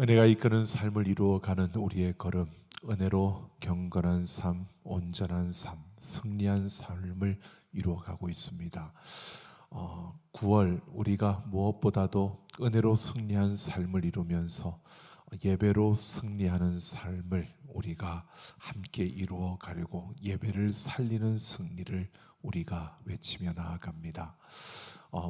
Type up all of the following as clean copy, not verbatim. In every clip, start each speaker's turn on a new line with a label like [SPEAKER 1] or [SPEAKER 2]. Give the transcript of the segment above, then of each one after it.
[SPEAKER 1] 은혜가 이끄는 삶을 이루어가는 우리의 걸음, 은혜로 경건한 삶, 온전한 삶, 승리한 삶을 이루어가고 있습니다. 9월 우리가 무엇보다도 은혜로 승리한 삶을 이루면서 예배로 승리하는 삶을 우리가 함께 이루어 가려고 예배를 살리는 승리를 우리가 외치며 나아갑니다.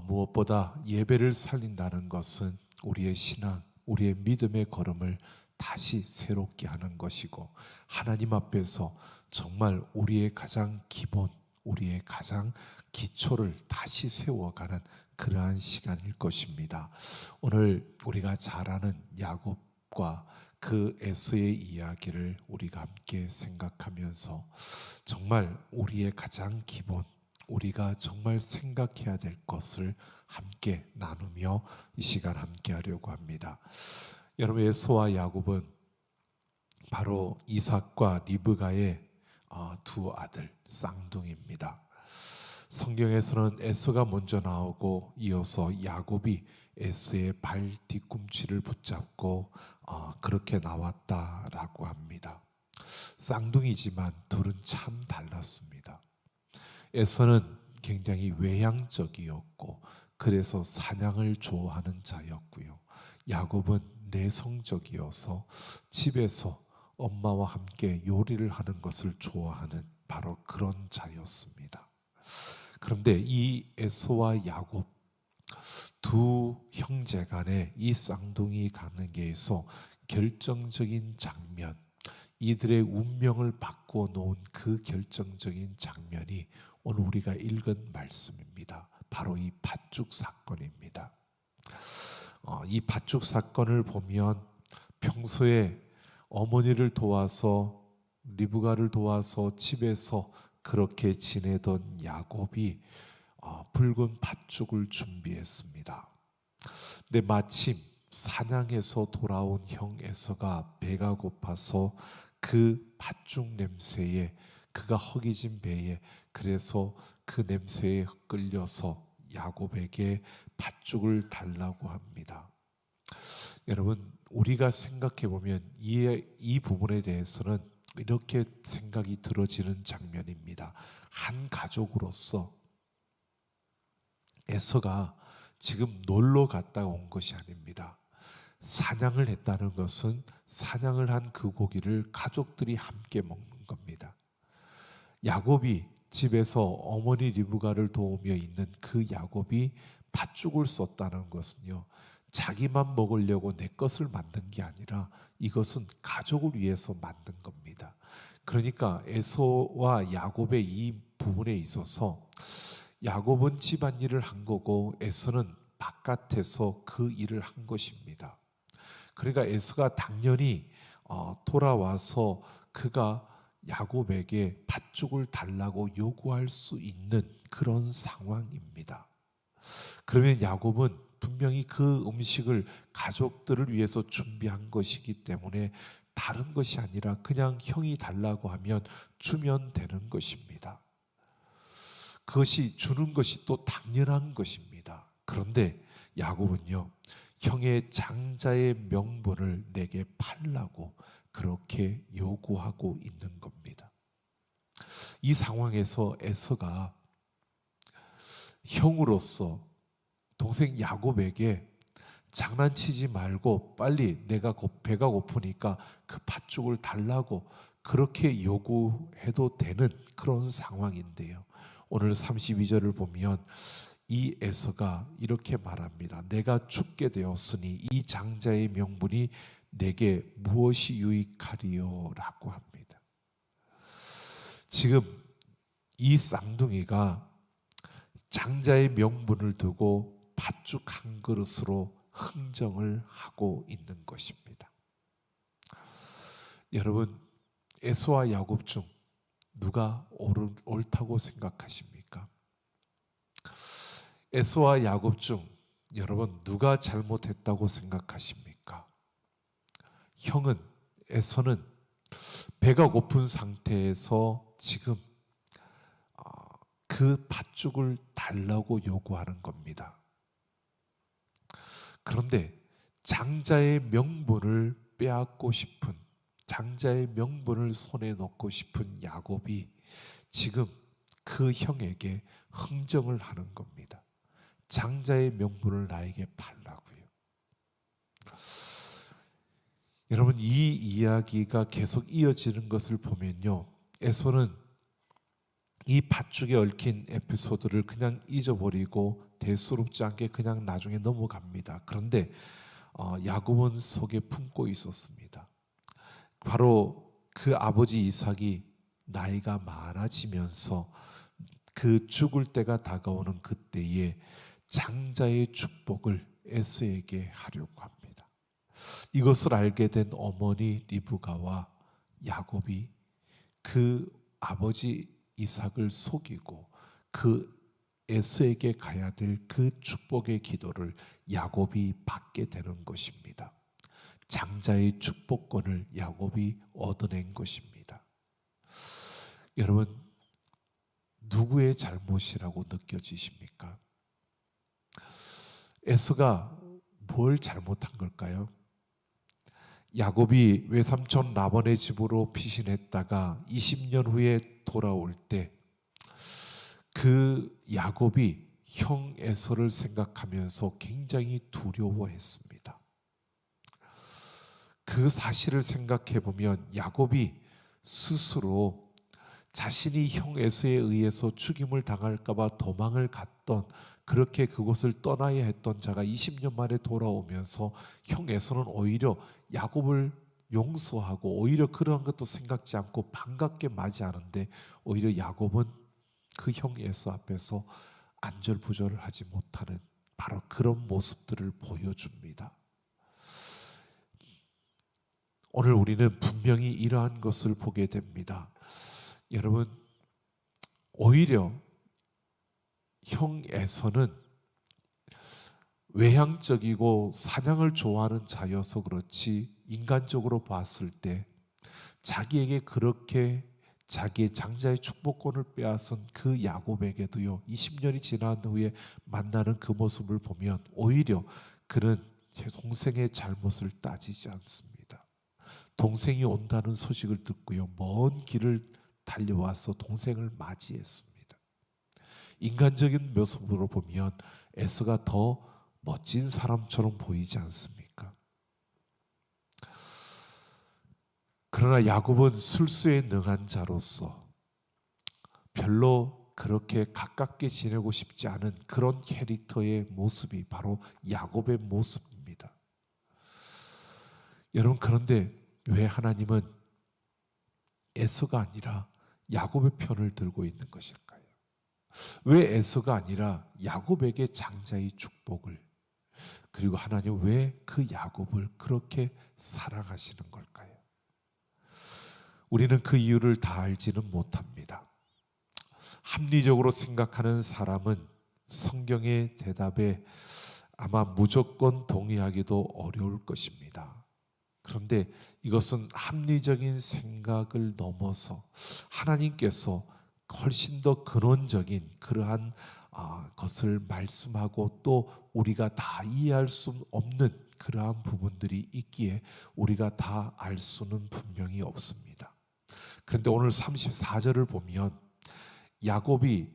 [SPEAKER 1] 무엇보다 예배를 살린다는 것은 우리의 신앙, 우리의 믿음의 걸음을 다시 새롭게 하는 것이고, 하나님 앞에서 정말 우리의 가장 기본, 우리의 가장 기초를 다시 세워가는 그러한 시간일 것입니다. 오늘 우리가 잘 아는 야곱과 그 에서의 이야기를 우리가 함께 생각하면서 정말 우리의 가장 기본, 우리가 정말 생각해야 될 것을 함께 나누며 이 시간 함께 하려고 합니다. 여러분, 에서와 야곱은 바로 이삭과 리브가의 두 아들 쌍둥이입니다. 성경에서는 에서가 먼저 나오고 이어서 야곱이 에서의 발 뒤꿈치를 붙잡고 그렇게 나왔다라고 합니다. 쌍둥이지만 둘은 참 달랐습니다. 에서는 굉장히 외향적이었고 그래서 사냥을 좋아하는 자였고요. 야곱은 내성적이어서 집에서 엄마와 함께 요리를 하는 것을 좋아하는 바로 그런 자였습니다. 그런데 이 에서와 야곱 두 형제 간의 이 쌍둥이 관계에서 결정적인 장면, 이들의 운명을 바꾸어 놓은 그 결정적인 장면이 오늘 우리가 읽은 말씀입니다. 바로 이 밧죽 사건입니다. 이 밧죽 사건을 보면 평소에 어머니를 도와서 리브가를 도와서 집에서 그렇게 지내던 야곱이 붉은 밧죽을 준비했습니다. 근데 마침 사냥에서 돌아온 형 에서가 배가 고파서 그 밧죽 냄새에, 그가 허기진 배에, 그래서 그 냄새에 끌려서 야곱에게 밧죽을 달라고 합니다. 여러분, 우리가 생각해 보면 이 부분에 대해서는 이렇게 생각이 들어지는 장면입니다. 한 가족으로서 에서가 지금 놀러 갔다 온 것이 아닙니다. 사냥을 했다는 것은 사냥을 한 그 고기를 가족들이 함께 먹는 겁니다. 야곱이 집에서 어머니 리브가를 도우며 있는 그 야곱이 밧죽을 썼다는 것은요, 자기만 먹으려고 내 것을 만든 게 아니라 이것은 가족을 위해서 만든 겁니다. 그러니까 에서와 야곱의 이 부분에 있어서 야곱은 집안일을 한 거고 에서는 바깥에서 그 일을 한 것입니다. 그러니까 에서가 당연히 돌아와서 그가 야곱에게 밧죽을 달라고 요구할 수 있는 그런 상황입니다. 그러면 야곱은 분명히 그 음식을 가족들을 위해서 준비한 것이기 때문에 다른 것이 아니라 그냥 형이 달라고 하면 주면 되는 것입니다. 그것이 주는 것이 또 당연한 것입니다. 그런데 야곱은요, 형의 장자의 명분을 내게 팔라고 그렇게 요구하고 있는 겁니다. 이 상황에서 에서가 형으로서 동생 야곱에게 장난치지 말고 빨리 내가 배가 고프니까 그 팥죽을 달라고 그렇게 요구해도 되는 그런 상황인데요. 오늘 32절을 보면 이 에서가 이렇게 말합니다. 내가 죽게 되었으니 이 장자의 명분이 내게 무엇이 유익하리요? 라고 합니다. 지금 이 쌍둥이가 장자의 명분을 두고 팥죽 한 그릇으로 흥정을 하고 있는 것입니다. 여러분, 에서와 야곱 중 누가 옳다고 생각하십니까? 에서와 야곱 중 여러분 누가 잘못했다고 생각하십니까? 형은, 에서는 배가 고픈 상태에서 지금 그 팥죽을 달라고 요구하는 겁니다. 그런데 장자의 명분을 빼앗고 싶은, 장자의 명분을 손에 넣고 싶은 야곱이 지금 그 형에게 흥정을 하는 겁니다. 장자의 명분을 나에게 팔라고요. 여러분, 이 이야기가 계속 이어지는 것을 보면요, 에서는 이 밧줄에 얽힌 에피소드를 그냥 잊어버리고 대수롭지 않게 그냥 나중에 넘어갑니다. 그런데 야곱은 속에 품고 있었습니다. 바로 그 아버지 이삭이 나이가 많아지면서 그 죽을 때가 다가오는 그때에 장자의 축복을 에서에게 하려고 합니다. 이것을 알게 된 어머니 리브가와 야곱이 그 아버지 이삭을 속이고 그 에서에게 가야 될 그 축복의 기도를 야곱이 받게 되는 것입니다. 장자의 축복권을 야곱이 얻어낸 것입니다. 여러분, 누구의 잘못이라고 느껴지십니까? 에서가 뭘 잘못한 걸까요? 야곱이 외삼촌 라반의 집으로 피신했다가 20년 후에 돌아올 때 그 야곱이 형 에서를 생각하면서 굉장히 두려워했습니다. 그 사실을 생각해 보면 야곱이 스스로 자신이 형 에서에 의해서 죽임을 당할까 봐 도망을 갔던, 그렇게 그곳을 떠나야 했던 자가 20년 만에 돌아오면서 형 에서는 오히려 야곱을 용서하고 오히려 그러한 것도 생각지 않고 반갑게 맞이하는데 오히려 야곱은 그 형 에서 앞에서 안절부절을 하지 못하는 바로 그런 모습들을 보여줍니다. 오늘 우리는 분명히 이러한 것을 보게 됩니다. 여러분, 오히려 형 에서는 외향적이고 사냥을 좋아하는 자여서 그렇지 인간적으로 봤을 때 자기에게 그렇게 자기의 장자의 축복권을 빼앗은 그 야곱에게도요, 20년이 지난 후에 만나는 그 모습을 보면 오히려 그는 제 동생의 잘못을 따지지 않습니다. 동생이 온다는 소식을 듣고요, 먼 길을 달려와서 동생을 맞이했습니다. 인간적인 모습으로 보면 에서가 더 멋진 사람처럼 보이지 않습니까? 그러나 야곱은 술수에 능한 자로서 별로 그렇게 가깝게 지내고 싶지 않은 그런 캐릭터의 모습이 바로 야곱의 모습입니다. 여러분, 그런데 왜 하나님은 에서가 아니라 야곱의 편을 들고 있는 것일까요? 왜 에서가 아니라 야곱에게 장자의 축복을, 그리고 하나님 왜 그 야곱을 그렇게 사랑하시는 걸까요? 우리는 그 이유를 다 알지는 못합니다. 합리적으로 생각하는 사람은 성경의 대답에 아마 무조건 동의하기도 어려울 것입니다. 그런데 이것은 합리적인 생각을 넘어서 하나님께서 훨씬 더 근원적인 그러한 것을 말씀하고 또 우리가 다 이해할 수 없는 그러한 부분들이 있기에 우리가 다 알 수는 분명히 없습니다. 그런데 오늘 34절을 보면 야곱이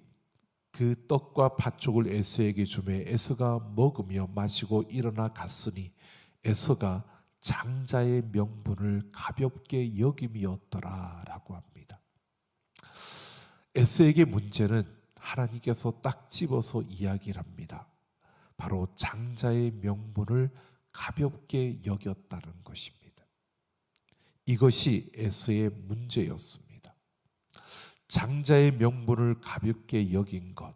[SPEAKER 1] 그 떡과 팥죽을 에서에게 주매 에서가 먹으며 마시고 일어나 갔으니 에서가 장자의 명분을 가볍게 여김이었더라 라고 합니다. 에서에게 문제는 하나님께서 딱 집어서 이야기를 합니다. 바로 장자의 명분을 가볍게 여겼다는 것입니다. 이것이 에서의 문제였습니다. 장자의 명분을 가볍게 여긴 것,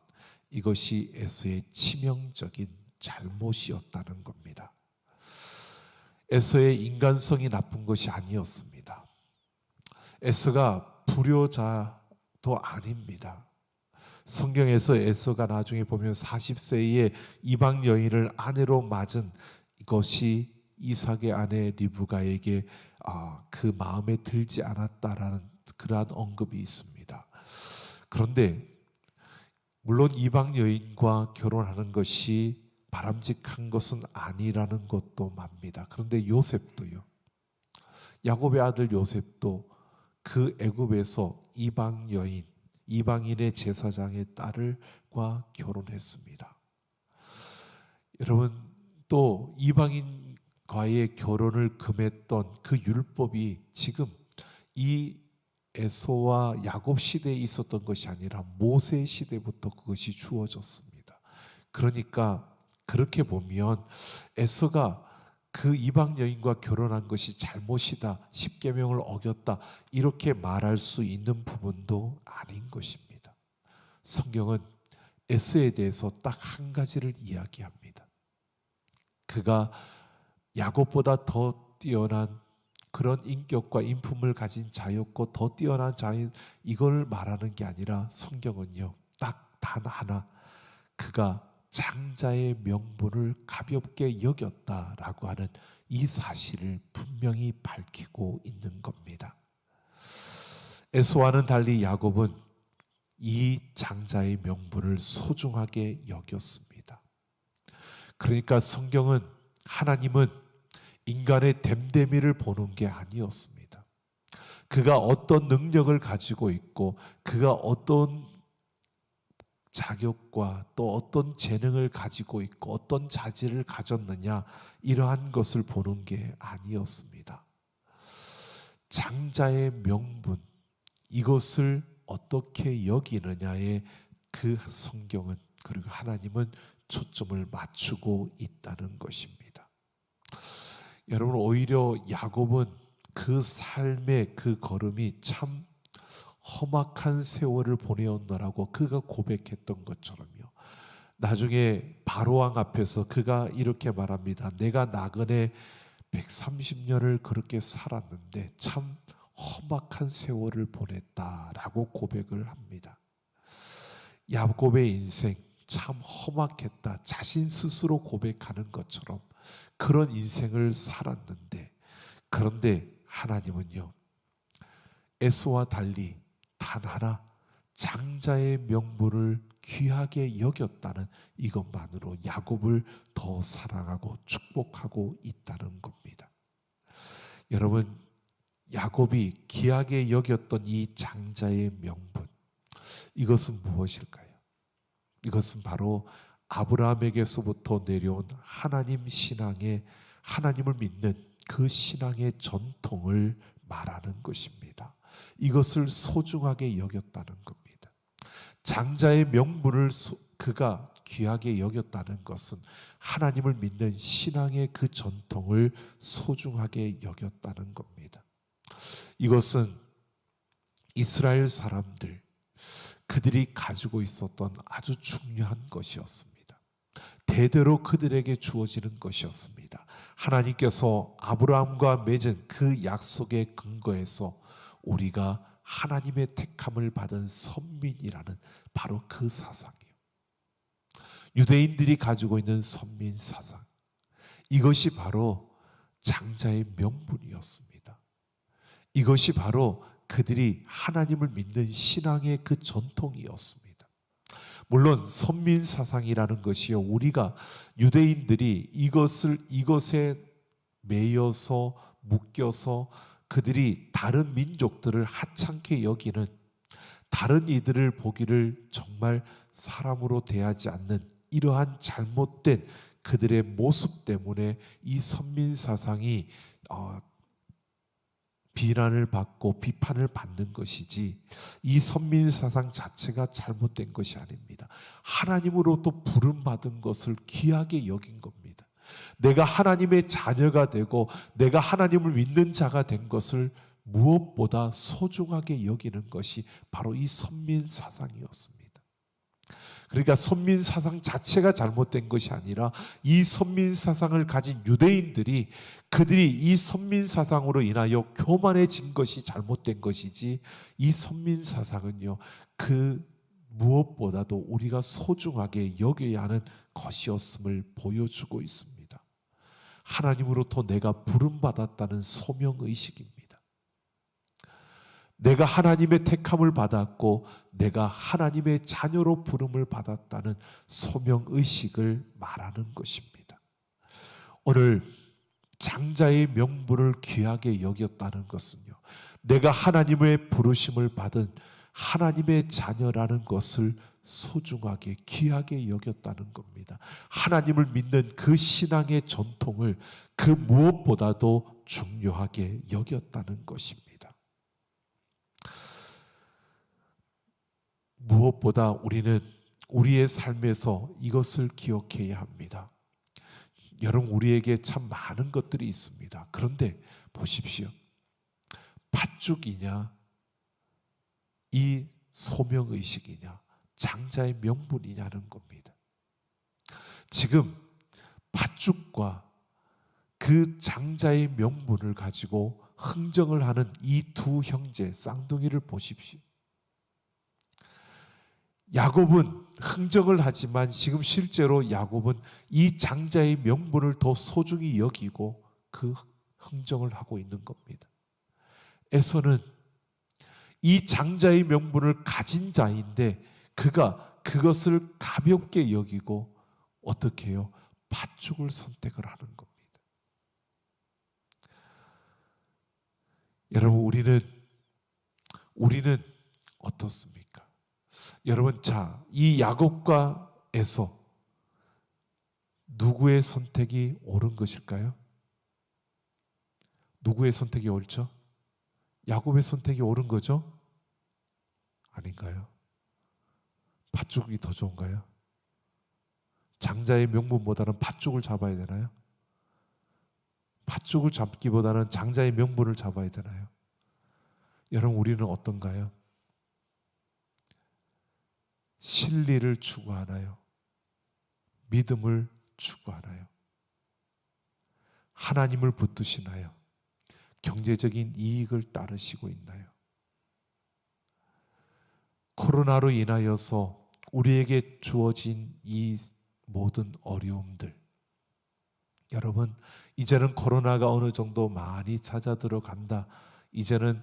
[SPEAKER 1] 이것이 에서의 치명적인 잘못이었다는 겁니다. 에서의 인간성이 나쁜 것이 아니었습니다. 에서가 불효자도 아닙니다. 성경에서 에서가 나중에 보면 40세에 이방 여인을 아내로 맞은 것이 이삭의 아내 리브가에게 그 마음에 들지 않았다라는 그러한 언급이 있습니다. 그런데 물론 이방 여인과 결혼하는 것이 바람직한 것은 아니라는 것도 맙니다. 그런데 요셉도요. 야곱의 아들 요셉도 그 애굽에서 이방 여인, 이방인의 제사장의 딸과 결혼했습니다. 여러분, 또 이방인과의 결혼을 금했던 그 율법이 지금 이 에서와 야곱 시대에 있었던 것이 아니라 모세 시대부터 그것이 주어졌습니다. 그러니까 그렇게 보면 에서가 그 이방 여인과 결혼한 것이 잘못이다, 십계명을 어겼다, 이렇게 말할 수 있는 부분도 아닌 것입니다. 성경은 에서에 대해서 딱 한 가지를 이야기합니다. 그가 야곱보다 더 뛰어난 그런 인격과 인품을 가진 자였고 더 뛰어난 자인, 이걸 말하는 게 아니라 성경은요, 딱 단 하나, 그가 장자의 명분을 가볍게 여겼다라고 하는 이 사실을 분명히 밝히고 있는 겁니다. 에서와는 달리 야곱은 이 장자의 명분을 소중하게 여겼습니다. 그러니까 성경은, 하나님은 인간의 됨됨이를 보는 게 아니었습니다. 그가 어떤 능력을 가지고 있고 그가 어떤 자격과 또 어떤 재능을 가지고 있고 어떤 자질을 가졌느냐, 이러한 것을 보는 게 아니었습니다. 장자의 명분, 이것을 어떻게 여기느냐에 그 성경은, 그리고 하나님은 초점을 맞추고 있다는 것입니다. 여러분, 오히려 야곱은 그 삶의 그 걸음이 참 험악한 세월을 보내었노라고 그가 고백했던 것처럼요, 나중에 바로왕 앞에서 그가 이렇게 말합니다. 내가 나그네 130년을 그렇게 살았는데 참 험악한 세월을 보냈다라고 고백을 합니다. 야곱의 인생 참 험악했다, 자신 스스로 고백하는 것처럼 그런 인생을 살았는데, 그런데 하나님은요, 에서와 달리 단 하나 장자의 명분을 귀하게 여겼다는 이것만으로 야곱을 더 사랑하고 축복하고 있다는 겁니다. 여러분, 야곱이 귀하게 여겼던 이 장자의 명분, 이것은 무엇일까요? 이것은 바로 아브라함에게서부터 내려온 하나님 신앙의, 하나님을 믿는 그 신앙의 전통을 말하는 것입니다. 이것을 소중하게 여겼다는 겁니다. 장자의 명분을 그가 귀하게 여겼다는 것은 하나님을 믿는 신앙의 그 전통을 소중하게 여겼다는 겁니다. 이것은 이스라엘 사람들, 그들이 가지고 있었던 아주 중요한 것이었습니다. 대대로 그들에게 주어지는 것이었습니다. 하나님께서 아브라함과 맺은 그 약속의 근거에서 우리가 하나님의 택함을 받은 선민이라는 바로 그 사상이에요. 유대인들이 가지고 있는 선민 사상, 이것이 바로 장자의 명분이었습니다. 이것이 바로 그들이 하나님을 믿는 신앙의 그 전통이었습니다. 물론 선민 사상이라는 것이요, 우리가 유대인들이 이것에 매여서 묶여서 그들이 다른 민족들을 하찮게 여기는, 다른 이들을 보기를 정말 사람으로 대하지 않는 이러한 잘못된 그들의 모습 때문에 이 선민 사상이 비난을 받고 비판을 받는 것이지, 이 선민 사상 자체가 잘못된 것이 아닙니다. 하나님으로부터 부름받은 것을 귀하게 여긴 겁니다. 내가 하나님의 자녀가 되고 내가 하나님을 믿는 자가 된 것을 무엇보다 소중하게 여기는 것이 바로 이 선민 사상이었습니다. 그러니까 선민 사상 자체가 잘못된 것이 아니라 이 선민 사상을 가진 유대인들이, 그들이 이 선민 사상으로 인하여 교만해진 것이 잘못된 것이지, 이 선민 사상은요, 그 무엇보다도 우리가 소중하게 여겨야 하는 것이었음을 보여주고 있습니다. 하나님으로부터 내가 부름받았다는 소명의식입니다. 내가 하나님의 택함을 받았고 내가 하나님의 자녀로 부름을 받았다는 소명의식을 말하는 것입니다. 오늘 장자의 명분을 귀하게 여겼다는 것은요, 내가 하나님의 부르심을 받은 하나님의 자녀라는 것을 소중하게 귀하게 여겼다는 겁니다. 하나님을 믿는 그 신앙의 전통을 그 무엇보다도 중요하게 여겼다는 것입니다. 무엇보다 우리는 우리의 삶에서 이것을 기억해야 합니다. 여러분, 우리에게 참 많은 것들이 있습니다. 그런데 보십시오. 팥죽이냐, 이 소명의식이냐, 장자의 명분이냐는 겁니다. 지금 팥죽과 그 장자의 명분을 가지고 흥정을 하는 이 두 형제 쌍둥이를 보십시오. 야곱은 흥정을 하지만 지금 실제로 야곱은 이 장자의 명분을 더 소중히 여기고 그 흥정을 하고 있는 겁니다. 에서는 이 장자의 명분을 가진 자인데 그가 그것을 가볍게 여기고 어떻게 해요? 팥죽을 선택을 하는 겁니다. 여러분, 우리는 어떻습니까? 여러분, 자, 이 야곱과 에서 누구의 선택이 옳은 것일까요? 누구의 선택이 옳죠? 야곱의 선택이 옳은 거죠? 아닌가요? 팥죽이 더 좋은가요? 장자의 명분보다는 팥죽을 잡아야 되나요? 팥죽을 잡기보다는 장자의 명분을 잡아야 되나요? 여러분, 우리는 어떤가요? 진리를 추구하나요? 믿음을 추구하나요? 하나님을 붙드시나요? 경제적인 이익을 따르시고 있나요? 코로나로 인하여서 우리에게 주어진 이 모든 어려움들, 여러분, 이제는 코로나가 어느 정도 많이 찾아 들어간다. 이제는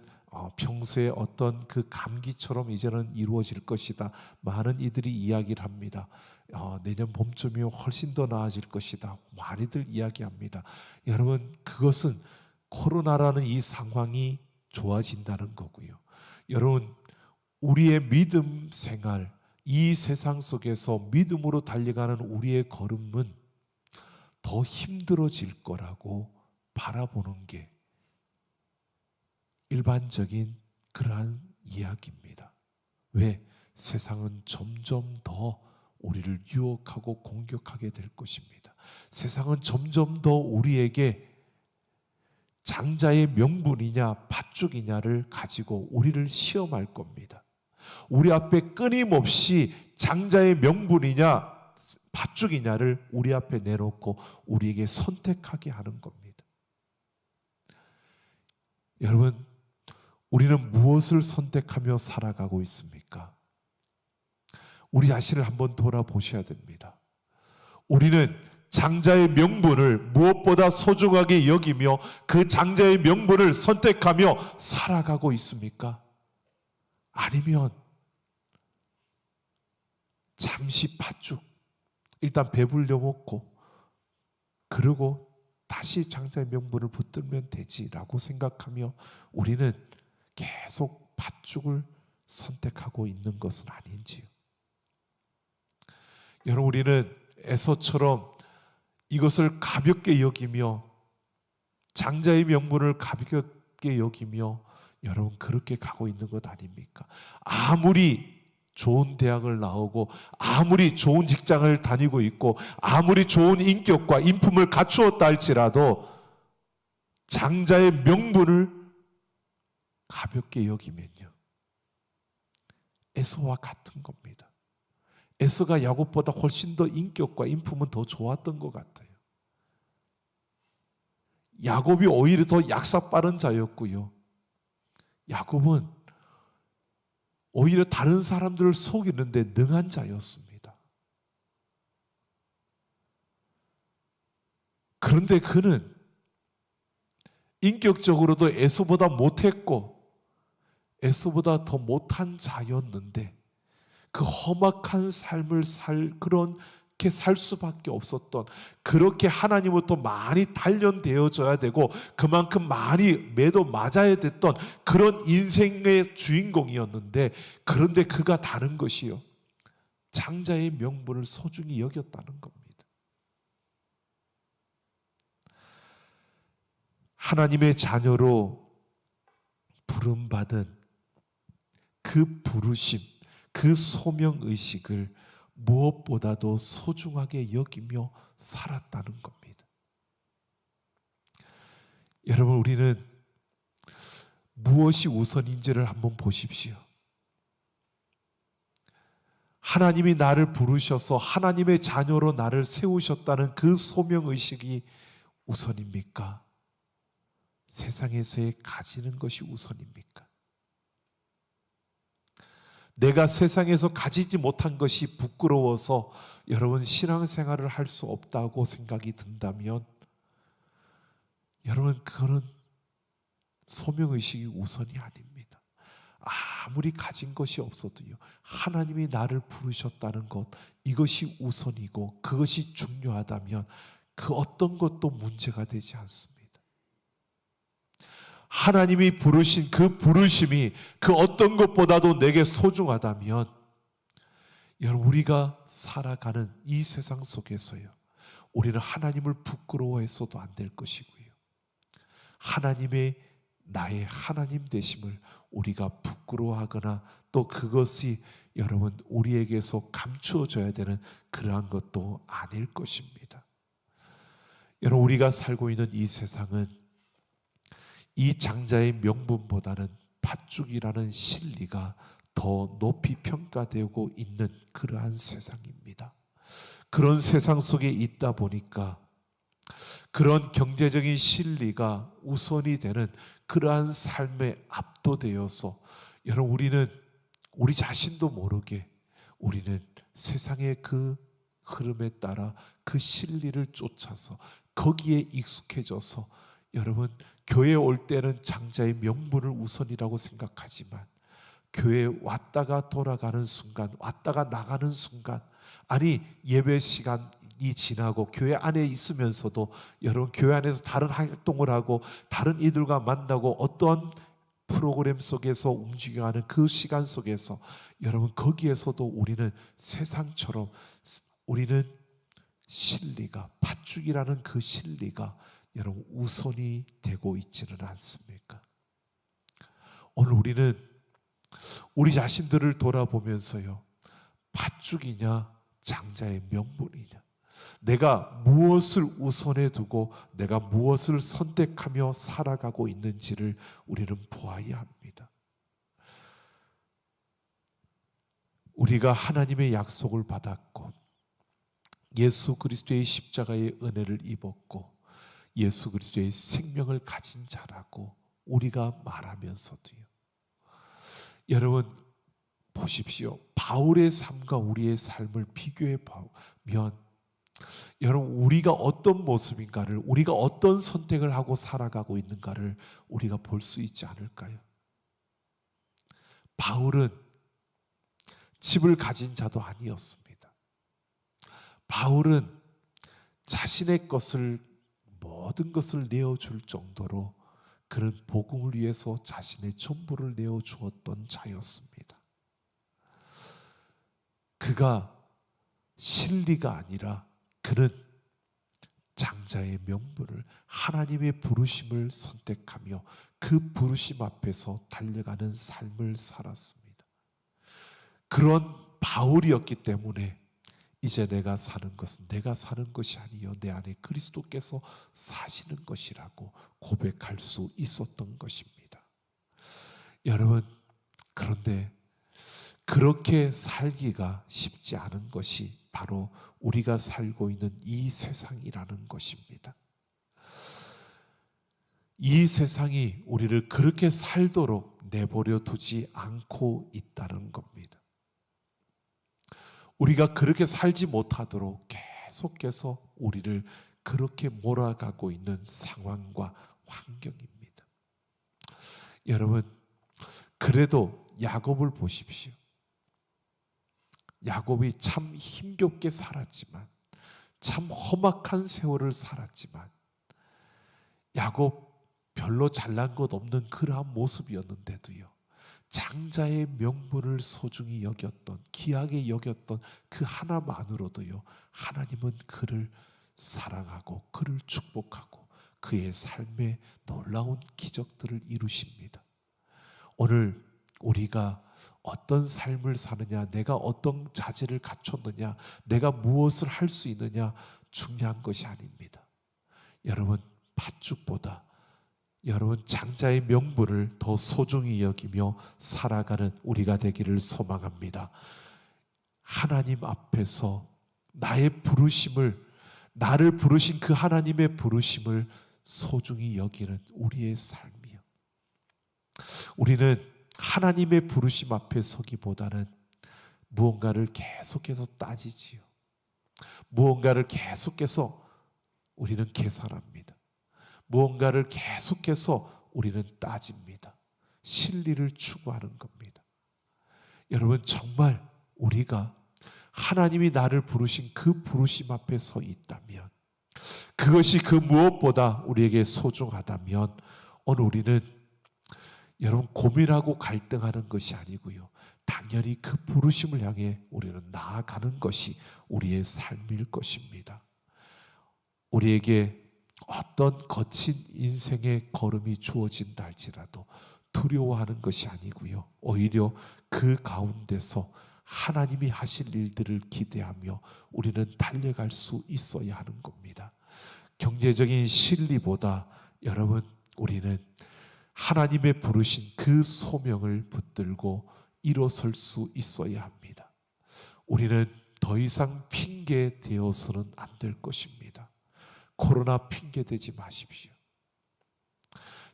[SPEAKER 1] 평소에 어떤 그 감기처럼 이제는 이루어질 것이다. 많은 이들이 이야기를 합니다. 내년 봄쯤이면 훨씬 더 나아질 것이다. 많이들 이야기합니다. 여러분, 그것은 코로나라는 이 상황이 좋아진다는 거고요. 여러분, 우리의 믿음 생활, 이 세상 속에서 믿음으로 달려가는 우리의 걸음은 더 힘들어질 거라고 바라보는 게 일반적인 그러한 이야기입니다. 왜? 세상은 점점 더 우리를 유혹하고 공격하게 될 것입니다. 세상은 점점 더 우리에게 장자의 명분이냐 팥죽이냐를 가지고 우리를 시험할 겁니다. 우리 앞에 끊임없이 장자의 명분이냐 팥죽이냐를 우리 앞에 내놓고 우리에게 선택하게 하는 겁니다. 여러분, 우리는 무엇을 선택하며 살아가고 있습니까? 우리 자신을 한번 돌아보셔야 됩니다. 우리는 장자의 명분을 무엇보다 소중하게 여기며 그 장자의 명분을 선택하며 살아가고 있습니까? 아니면 잠시 팥죽, 일단 배불려 먹고 그러고 다시 장자의 명분을 붙들면 되지라고 생각하며 우리는 계속 팥죽을 선택하고 있는 것은 아닌지요. 여러분, 우리는 에서처럼 이것을 가볍게 여기며 장자의 명분을 가볍게 여기며 여러분 그렇게 가고 있는 것 아닙니까? 아무리 좋은 대학을 나오고 아무리 좋은 직장을 다니고 있고 아무리 좋은 인격과 인품을 갖추었다 할지라도 장자의 명분을 가볍게 여기면요, 에서와 같은 겁니다. 에서가 야곱보다 훨씬 더 인격과 인품은 더 좋았던 것 같아요. 야곱이 오히려 더 약삭빠른 자였고요, 야곱은 오히려 다른 사람들을 속이는데 능한 자였습니다. 그런데 그는 인격적으로도 에서보다 못했고 에서보다 더 못한 자였는데 그 험악한 삶을 그렇게 살 수밖에 없었던, 그렇게 하나님으로부터 많이 단련되어져야 되고 그만큼 많이 매도 맞아야 됐던 그런 인생의 주인공이었는데, 그런데 그가 다른 것이요, 장자의 명분을 소중히 여겼다는 겁니다. 하나님의 자녀로 부름받은 그 부르심, 그 소명의식을 무엇보다도 소중하게 여기며 살았다는 겁니다. 여러분, 우리는 무엇이 우선인지를 한번 보십시오. 하나님이 나를 부르셔서 하나님의 자녀로 나를 세우셨다는 그 소명의식이 우선입니까? 세상에서의 가지는 것이 우선입니까? 내가 세상에서 가지지 못한 것이 부끄러워서 여러분 신앙생활을 할 수 없다고 생각이 든다면, 여러분 그거는 소명의식이 우선이 아닙니다. 아무리 가진 것이 없어도요, 하나님이 나를 부르셨다는 것, 이것이 우선이고 그것이 중요하다면 그 어떤 것도 문제가 되지 않습니다. 하나님이 부르신 그 부르심이 그 어떤 것보다도 내게 소중하다면, 여러분 우리가 살아가는 이 세상 속에서요, 우리는 하나님을 부끄러워해서도 안 될 것이고요, 하나님의 나의 하나님 되심을 우리가 부끄러워하거나 또 그것이 여러분 우리에게서 감추어져야 되는 그러한 것도 아닐 것입니다. 여러분, 우리가 살고 있는 이 세상은 이 장자의 명분보다는 팥죽이라는 진리가 더 높이 평가되고 있는 그러한 세상입니다. 그런 세상 속에 있다 보니까 그런 경제적인 진리가 우선이 되는 그러한 삶에 압도되어서, 여러분 우리는 우리 자신도 모르게 우리는 세상의 그 흐름에 따라 그 진리를 쫓아서 거기에 익숙해져서, 여러분 교회에 올 때는 장자의 명분을 우선이라고 생각하지만 교회에 왔다가 돌아가는 순간, 왔다가 나가는 순간, 아니 예배 시간이 지나고 교회 안에 있으면서도 여러분 교회 안에서 다른 활동을 하고 다른 이들과 만나고 어떤 프로그램 속에서 움직여가는 그 시간 속에서, 여러분 거기에서도 우리는 세상처럼 우리는 진리가, 팥죽이라는 그 진리가 여러분 우선이 되고 있지는 않습니까? 오늘 우리는 우리 자신들을 돌아보면서요, 팥죽이냐 장자의 명분이냐, 내가 무엇을 우선해 두고 내가 무엇을 선택하며 살아가고 있는지를 우리는 보아야 합니다. 우리가 하나님의 약속을 받았고 예수 그리스도의 십자가의 은혜를 입었고 예수 그리스도의 생명을 가진 자라고 우리가 말하면서도요, 여러분 보십시오. 바울의 삶과 우리의 삶을 비교해 보면, 여러분 우리가 어떤 모습인가를, 우리가 어떤 선택을 하고 살아가고 있는가를 우리가 볼 수 있지 않을까요? 바울은 집을 가진 자도 아니었습니다. 바울은 자신의 것을, 모든 것을 내어줄 정도로 그는 복음을 위해서 자신의 전부를 내어주었던 자였습니다. 그가 실리가 아니라 그는 장자의 명분을, 하나님의 부르심을 선택하며 그 부르심 앞에서 달려가는 삶을 살았습니다. 그런 바울이었기 때문에 이제 내가 사는 것은 내가 사는 것이 아니요 내 안에 그리스도께서 사시는 것이라고 고백할 수 있었던 것입니다. 여러분, 그런데 그렇게 살기가 쉽지 않은 것이 바로 우리가 살고 있는 이 세상이라는 것입니다. 이 세상이 우리를 그렇게 살도록 내버려 두지 않고 있다는 겁니다. 우리가 그렇게 살지 못하도록 계속해서 우리를 그렇게 몰아가고 있는 상황과 환경입니다. 여러분, 그래도 야곱을 보십시오. 야곱이 참 힘겹게 살았지만, 참 험악한 세월을 살았지만, 야곱 별로 잘난 것 없는 그러한 모습이었는데도요, 장자의 명분을 소중히 여겼던, 귀하게 여겼던 그 하나만으로도요, 하나님은 그를 사랑하고 그를 축복하고 그의 삶에 놀라운 기적들을 이루십니다. 오늘 우리가 어떤 삶을 사느냐, 내가 어떤 자질을 갖췄느냐, 내가 무엇을 할 수 있느냐 중요한 것이 아닙니다. 여러분, 팥죽보다 여러분 장자의 명분을 더 소중히 여기며 살아가는 우리가 되기를 소망합니다. 하나님 앞에서 나의 부르심을, 나를 부르신 그 하나님의 부르심을 소중히 여기는 우리의 삶이요, 우리는 하나님의 부르심 앞에 서기보다는 무언가를 계속해서 따지지요. 무언가를 계속해서 우리는 계산합니다. 무언가를 계속해서 우리는 따집니다. 진리를 추구하는 겁니다. 여러분, 정말 우리가 하나님이 나를 부르신 그 부르심 앞에 서 있다면, 그것이 그 무엇보다 우리에게 소중하다면, 오늘 우리는 여러분 고민하고 갈등하는 것이 아니고요, 당연히 그 부르심을 향해 우리는 나아가는 것이 우리의 삶일 것입니다. 우리에게 어떤 거친 인생의 걸음이 주어진다 할지라도 두려워하는 것이 아니고요, 오히려 그 가운데서 하나님이 하실 일들을 기대하며 우리는 달려갈 수 있어야 하는 겁니다. 경제적인 실리보다 여러분, 우리는 하나님의 부르신 그 소명을 붙들고 일어설 수 있어야 합니다. 우리는 더 이상 핑계 되어서는 안 될 것입니다. 코로나 핑계 대지 마십시오.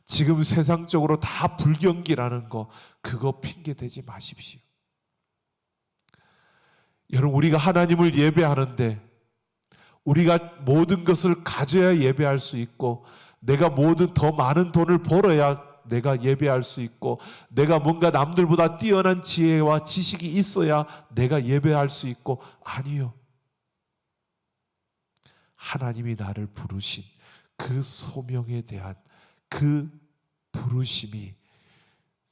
[SPEAKER 1] 지금 세상적으로 다 불경기라는 거, 그거 핑계 대지 마십시오. 여러분, 우리가 하나님을 예배하는데 우리가 모든 것을 가져야 예배할 수 있고, 내가 모든 더 많은 돈을 벌어야 내가 예배할 수 있고, 내가 뭔가 남들보다 뛰어난 지혜와 지식이 있어야 내가 예배할 수 있고, 아니요. 하나님이 나를 부르신 그 소명에 대한 그 부르심이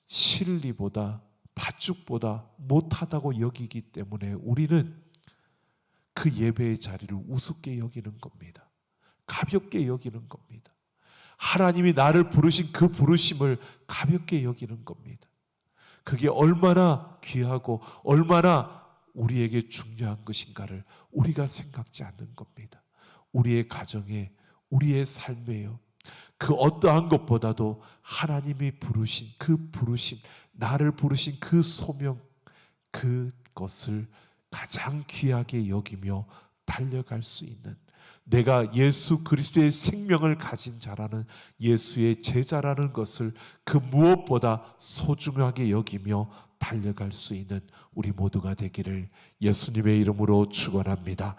[SPEAKER 1] 실리보다 팥죽보다 못하다고 여기기 때문에 우리는 그 예배의 자리를 우습게 여기는 겁니다. 가볍게 여기는 겁니다. 하나님이 나를 부르신 그 부르심을 가볍게 여기는 겁니다. 그게 얼마나 귀하고 얼마나 우리에게 중요한 것인가를 우리가 생각지 않는 겁니다. 우리의 가정에, 우리의 삶에요, 그 어떠한 것보다도 하나님이 부르신 그 부르심, 나를 부르신 그 소명, 그것을 가장 귀하게 여기며 달려갈 수 있는, 내가 예수 그리스도의 생명을 가진 자라는, 예수의 제자라는 것을 그 무엇보다 소중하게 여기며 달려갈 수 있는 우리 모두가 되기를 예수님의 이름으로 축원합니다.